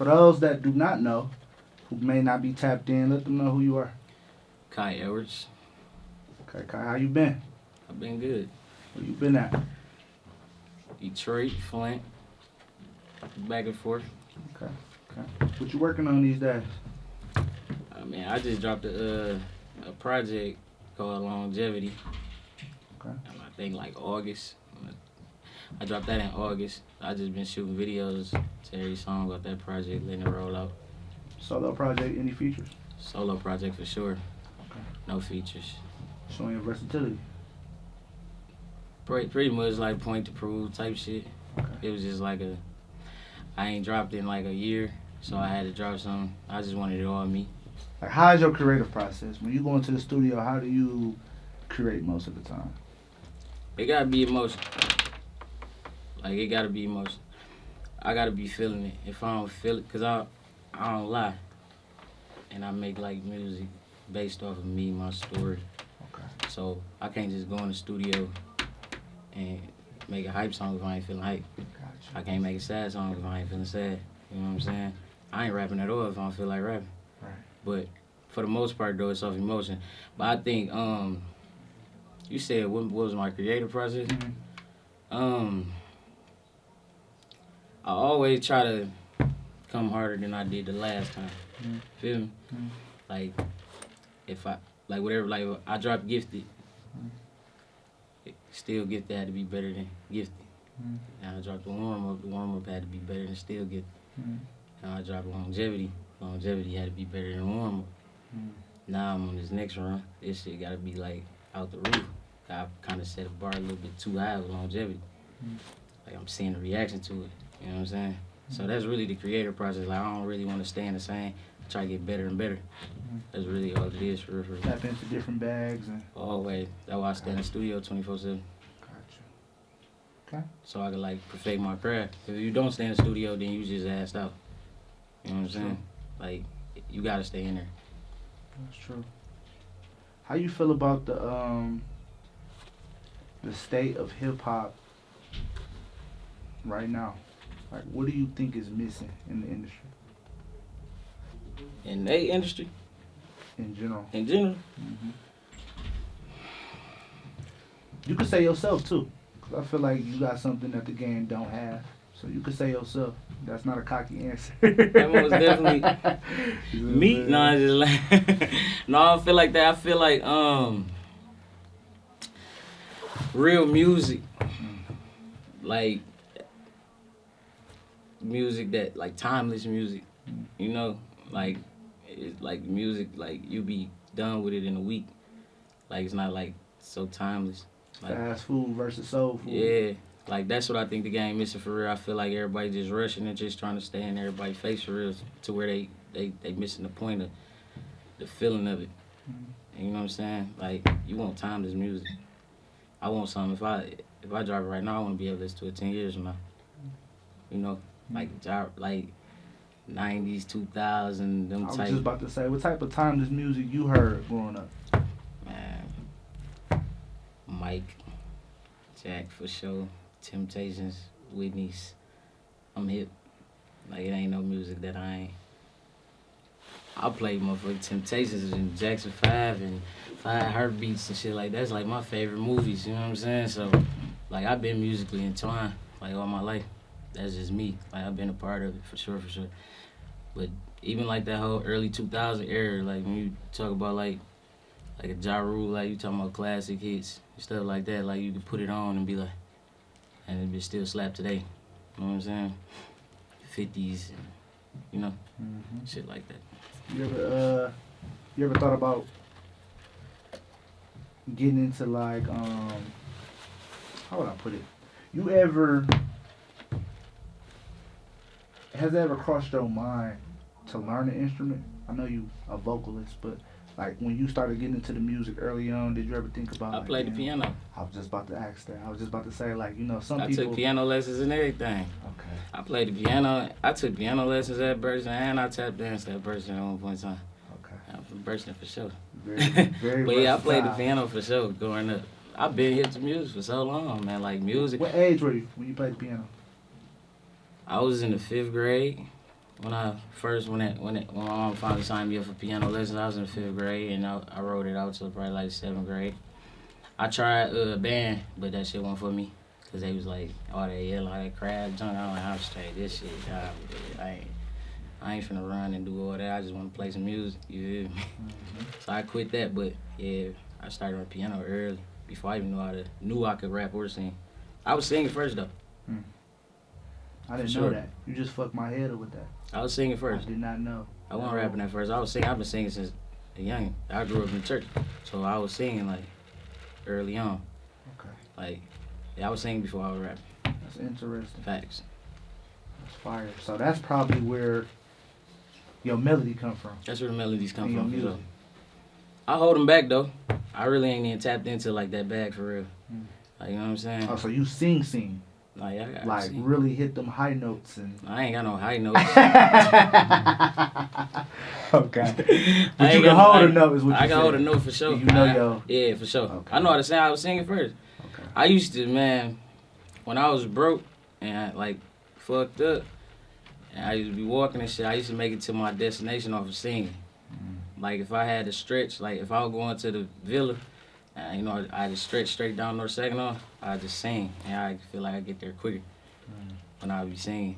For those that do not know, who may not be tapped in, let them know who you are. Kai Edwards. Okay, Kai, how you been? I've been good. Where you been at? Detroit, Flint, back and forth. Okay, okay. What you working on these days? I mean, I just dropped a project called Longevity. Okay. I think like August. I dropped that in August. I just been shooting videos to every song about that project, letting it roll out. Solo project, any features? Solo project for sure. Okay. No features. Showing your versatility. Pretty much like point to prove type shit. Okay. It was just like I ain't dropped in like a year, so I had to drop something. I just wanted it all me. Like, how is your creative process? When you go into the studio, how do you create most of the time? It gotta be emotion. Like, it gotta be emotion. I gotta be feeling it. If I don't feel it, cause I don't lie. And I make like music based off of me, my story. Okay. So I can't just go in the studio and make a hype song if I ain't feeling hype. Gotcha. I can't make a sad song if I ain't feeling sad. You know what I'm saying? I ain't rapping at all if I don't feel like rapping. Right. But for the most part though, it's off emotion. But I think you said what was my creative process? Mm-hmm. I always try to come harder than I did the last time. Mm-hmm. Feel me? Mm-hmm. Like if I like whatever, like I dropped Gifted. Still Gifted had to be better than Gifted. Mm-hmm. And I dropped the warm up had to be better than Still Gifted. Mm-hmm. And I dropped Longevity had to be better than warm up. Mm-hmm. Now I'm on this next run. This shit gotta be like out the roof. I kind of set a bar a little bit too high with Longevity. Mm-hmm. Like I'm seeing the reaction to it. You know what I'm saying? So that's really the creative process. Like I don't really want to stay in the same. I try to get better and better. That's really all it is for real. Tap into different bags and. Always. That's why I stay in the studio 24/7. Gotcha. Okay. So I can like perfect my craft. If you don't stay in the studio, then you just assed out. You know what I'm saying? Like you gotta stay in there. That's true. How you feel about the state of hip hop right now? Like, what do you think is missing in the industry In the industry, in general? mm-hmm. You could say yourself too, 'cause I feel like you got something that the game don't have. So you could say yourself. That's not a cocky answer. That one was definitely me. No, I just like no. I don't feel like that. I feel like real music, like music that like timeless music. You know, like it's like music like you be done with it in a week. Like it's not like so timeless. Like, fast food versus soul food. yeah. Like, that's what I think the game missing for real. I feel like everybody just rushing and just trying to stay in everybody's face for real to where they missing the point of the feeling of it. And you know what I'm saying? Like, you want timeless music. I want something. If I drive it right now, I want to be able to listen to it 10 years from now. You know? Like 90s, 2000, them I was type. just about to say, what type of timeless music you heard growing up? Man. Mike, Jack for sure. Temptations, Whitney's. I'm hip. Like, it ain't no music that I ain't. I play motherfucking Temptations and Jackson 5 and 5 Heartbeats and shit like that. That's like my favorite movies, you know what I'm saying? So, like, I've been musically entwined, like, all my life. That's just me. Like, I've been a part of it, for sure. But even, like, that whole early 2000 era, like, when you talk about, like a Ja Rule, like, you talking about classic hits, stuff like that, like, you could put it on and be like, and it be still slap today. You know what I'm saying? 50s, you know, shit like that. You ever thought about getting into like how would I put it? Has it ever crossed your mind to learn an instrument? I know you a vocalist, but like when you started getting into the music early on, did you ever think about? I played the piano. I was just about to ask that. I was just about to say, like, you know, I took piano lessons and everything. Okay. I played the piano. I took piano lessons at Burston, and I tap danced at Burston at one point in time. Okay. I'm from Burston for sure. Very But yeah, I played the versatile. piano for sure growing up. I've been hip to music for so long, man. Like music. What age were you when you played the piano? I was in the 5th grade when my mom finally signed me up for piano lessons, I was in 5th grade, and I wrote it out till probably like 7th grade. I tried band, but that shit wasn't for me. Cause they was like, all that yelling, all that crab junk. I'm like, I'm straight. This shit, I ain't finna run and do all that. I just want to play some music. You feel me? Mm-hmm. So I quit that, but yeah, I started on piano early before I even knew I could rap or sing. I was singing first though. I didn't know that. You just fucked my head up with that. I was singing first. I did not know. I wasn't rapping at first. I was singing. I've been singing since a young. I grew up in the church, so I was singing like early on. Okay. Like, yeah, I was singing before I was rapping. That's interesting. Facts. That's fire. So that's probably where your melody come from. That's where the melodies come In your from. music. So. I hold them back though. I really ain't even tapped into like that bag for real. Like, you know what I'm saying? Oh, so you sing. Like, I Like sing. really hit them high notes and. I ain't got no high notes. Okay. But you can hold a note is what you I can said. hold a note for sure. You know yo. Yeah, for sure. Okay. I know how to sing. I was singing first. Okay. I used to, man, when I was broke and I, like, fucked up, and I used to be walking and shit, I used to make it to my destination off of singing. Like, if I had to stretch, like, if I was going to the villa, you know, I just stretch straight down North Saginaw, I just sing, and I feel like I get there quicker when I be singing.